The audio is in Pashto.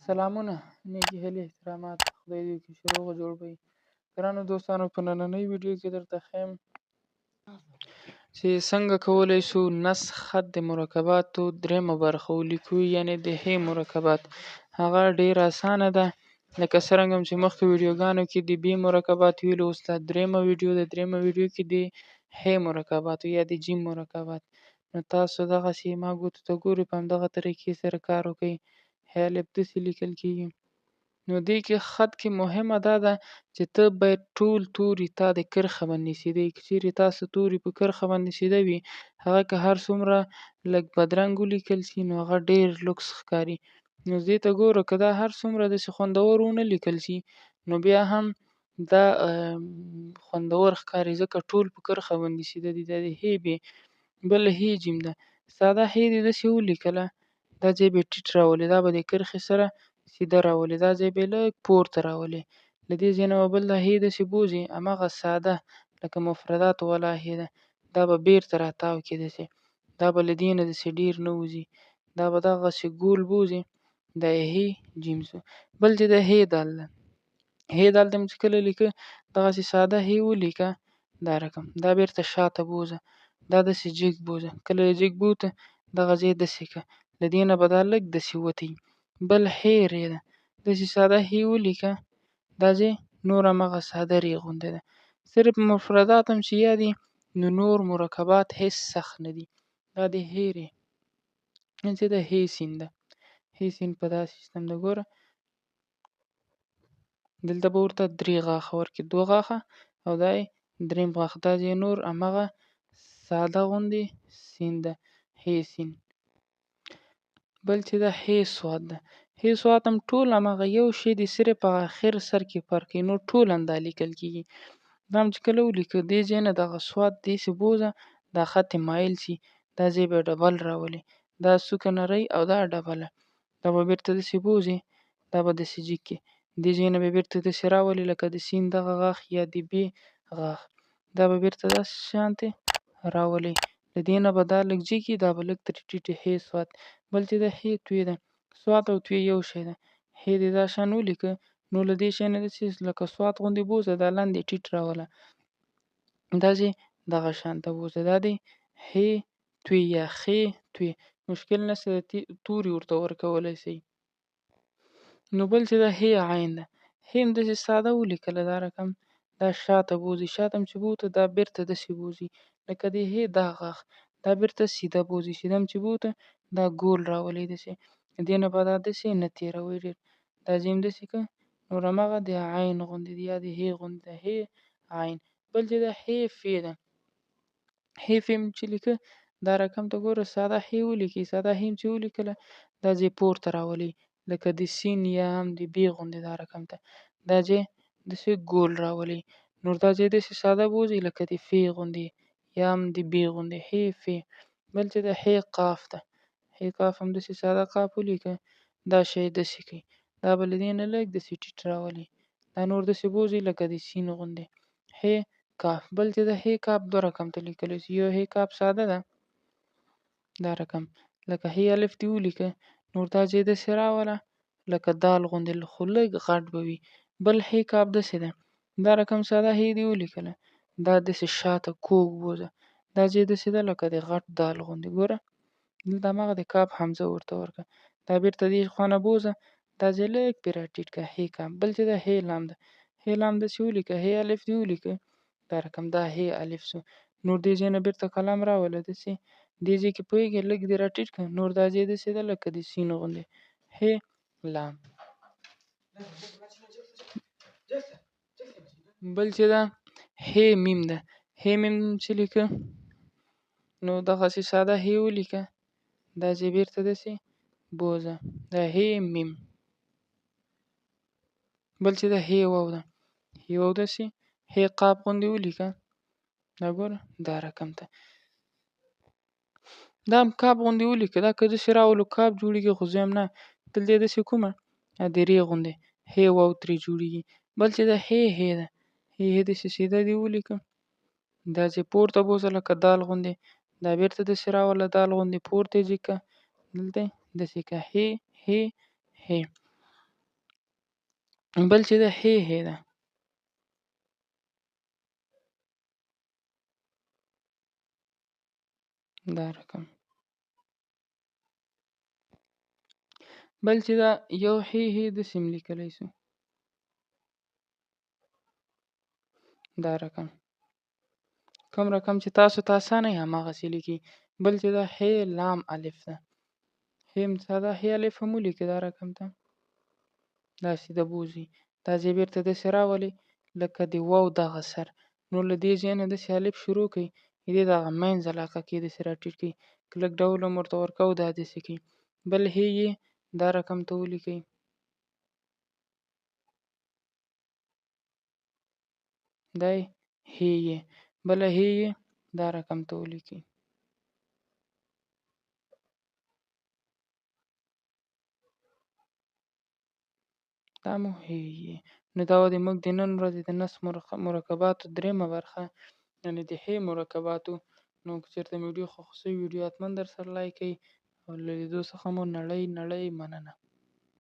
سلامونه، نیکې هیلې، احترامات، خدای دې وکړي چې روغ او جوړ به وي. ګرانو دوستانو، په نننۍ ویډیو کې درته ښیم چې څنګه کولی شو نسخ خط د مرکباتو درېیمه برخه ولیکو، یعنې د ه مرکبات. هغه ډېر اسانه ده، لکه څرنګه چې مخکې ویډیوګانو کې د ب مرکبات ویلو، اوس دا درېیمه ویډیو ده. درېیمه ویډیو کې د ه مرکباتو یا د ج مرکبات. نو تاسو دغسې ما ګوتو ته ګورئ، په همدغه طریقې سره کار وکئ. ه الف داسې لیکل کېږي. نو دې کې خط کې مهمه دا ده چې ته باید ټول توري تا د کرښه باندې نشیدی. که چیرې تاسو توري په کرښه باندې نشیده وي، هغه که هر څومره لږ بدرنګ ولیکل شي، نو هغه ډېر لوکس ښکاري. نو دې ته ګوره، که دا هر څومره داسې خوندور ونه لیکل شي، نو بیا هم دا خوندور ښکاري، ځکه ټول په کرښه باندې نشیده دي. دا د ه ب بل ه جیم ده. ساده ه دې داسې ولیکله، دا ځای به یې ټیټ راولې، دا به د کرښې سره سیده راولې، دا ځای به یې لږ پورته راولې. له دې ځای نه به بل دا ه داسې بوځې، هماغه ساده لکه مفرداتو والا ه ده، دا به بېرته راتاو کړې داسې، دا به له دې نه داسې ډېر نه وځي، دا به دغسې ګول بوځې. دا یې ه جیم شو. بل چې د ه دال ده، ه دال ته هم چې کله لیکه، دغسې ساده ه ولیکه، دا رقم، دا بېرته شاته بوځه، دا داسې جګ بوځه. کله یې جګ بوته، دغه ځای داسې کړه، له دې نه به دا لږ داسې وتی. بل ه ر ده، داسې ساده ه ولیکه، دا ځای نور هماغه ساده ر غوندې ده. صرف مفردات هم چې یادي، نو نور مرکبات هېڅ سخت نه دي. دا د ه ر چې د ه سین ده. ه سین په داسې سیستم ده، ګوره دلته به ورته 3 غاښه ورکړي، 2 غاښه او دا یې درېیم غاښ. دا ځای نور هماغه ساده غوندې سین ده، ه سین. بل چې دا ه صاد ده، ه صاد هم ټول هماغه یو شی دی، صرف په آخر سر کې فرق کوي، نور ټول همدا لیکل کېږي. دا هم چې کله ولیکه، دې ځای نه دغه صاد داسې بوځه، دا خط یې مایل شي، دا ځای به یې ډبل راولې، دا څوکه نرۍ او دا ډبله، دا به بېرته داسې بوځې، دا به داسې جګ کړې. دې ځای نه به بېرته داسې راولې لکه د سین دغه غاښ یا د ب غاښ، دا به بېرته داسې شانتې راولې. له دې نه به دا لږ جګ وي، دا به لږ ترې ټیټ وي. ه صاد. بل چې د ه توی ده، صاد او توی یو شی ده. ه دې دا شان ولیکه، نو له دې شی نه داسې لکه صاد غوندې بوځه، دا لاندې ټیټ راوله، دا ځای دغه شانته بوځه، دا دی ه توی یا خ توی. مشکل نشته، توري ورته ورکولی شئ. نو بل چې دا ه عین ده، ه هم داسې ساده ولیکله، دا رقم، دا شاته بوځي، شاته هم چې بوته، دا بېرته داسې بوځي لکه د ه دا غاښ، دا بېرته سیده بوځي، سیده هم چې بوته، دا ګول راولي داسې، دې نه به دا داسې نه تېروي ډېر، دا ځای هم داسې کړه. نور هماغه د عین غوندې دی، یا د ه غوندې ده، ه عین. بل چې دا ه ف ده، ه ف هم چې لیکه، دا رقم ته ګوره، ساده ه ولیکي، ساده ه هم چې ولیکله، دا ځای پورته راولي لکه د سین یا هم د ب غوندې، دا رقم ته دا ځای داسې ګول راولي. نور دا ځای داسې ساده بوځي لکه د ف غوندې یا هم د ب غوندې، ه ف. بل چې د ه قاف ده، ه قاف هم داسې ساده قاف ولیکه، دا شی داسې کوي، دا به له دې نه لږ داسې ټیټ راولي، دا نور داسې بوځي لکه د سین غوندې، ه کاف. بل چې د ه کاف 2 رقم ته لیکلی شي. یو ه کاف ساده ده، دا رقم لکه ه الف دې ولیکه، نور دا ځای داسې راوله لکه دال غوندې، خو لږ غټ به وي. بل ه کاف داسې ده، دا رقم ساده ه دې ولیکله، دا داسې شاته کوږ بوځه، دا ځای داسې ده لکه د غټ دال غوندې. ګوره دلته هماغه د کاف حمزه ورته ورکړه، دا بېرته دې خوا نه بوځه، دا ځای لږ پرې راټیټ کړه، ه کاف. بل چې د ه لام ده، ه لام داسې ولیکه، ه الف دې ولیکه، دا رقم، دا ه الف شو. نور دې ځای نه بېرته قلم راوله، داسې دې ځای کې پوهېږې لږ دې راټیټ کړه، نور دا ځای داسې ده لکه د سین غوندې، ه لام. بل چې دا ه میم ده، ه میم چې لیکه، نو دغسې ساده ه ولیکه، دا ځای بېرته داسې بوځه، دا ه میم. بل چې دا ه واو ده، ه واو داسې ه قاف غوندې ولیکه، دا ګوره دا رقم ته، دا هم کاف غوندې ولیکه، دا که داسې راولو کاف جوړېږي، خو زه یم نه، دلته یې داسې کومه د ر غوندې ه واو ترې جوړېږي. بل چې دا ه ده، ه داسې سیده دې ولیکه، دا ځای پورته بوځه لکه دال غوندې، دا بېرته داسې راوله دال غوندې، پورته یې جګ کړه، دلته یې داسې کړه، ه ه ه. بل چې ده ح ده. دا رقم. بل چې دا یو ح داسې هم لیکلی شو. دا رقم. کوم رقم چې تاسو ته اسانه وي هماغسې لیکي. بل چې دا ح لام الف ده. ح ساده ح الف هم ولیکئ دا رقم ته. داسې د بوځي. دا ځای بېرته داسې راولئ لکه د واو دغه سر. نو له دې ځای نه داسې الف شروع کړئ. دې دغه منځ علاقه کې داسې راټیټ کړئ. کلک ډول هم ورته ورکوو دا داسې کړئ. بل ح یې دا رقم ته ولیکئ. دا ح یې. بله ح یې دا رقم ته ولیکئ. دا مو ح یې. نو دا وه زموږ د نن ورځې د نسج مرکباتو درېیمه برخه، یعنې د ح مرکباتو. نو که چېرته مې ویډیو خوښ شوي ویډیو حتما درسره لایک کړئ او له لیدو څخه مو نړۍ مننه.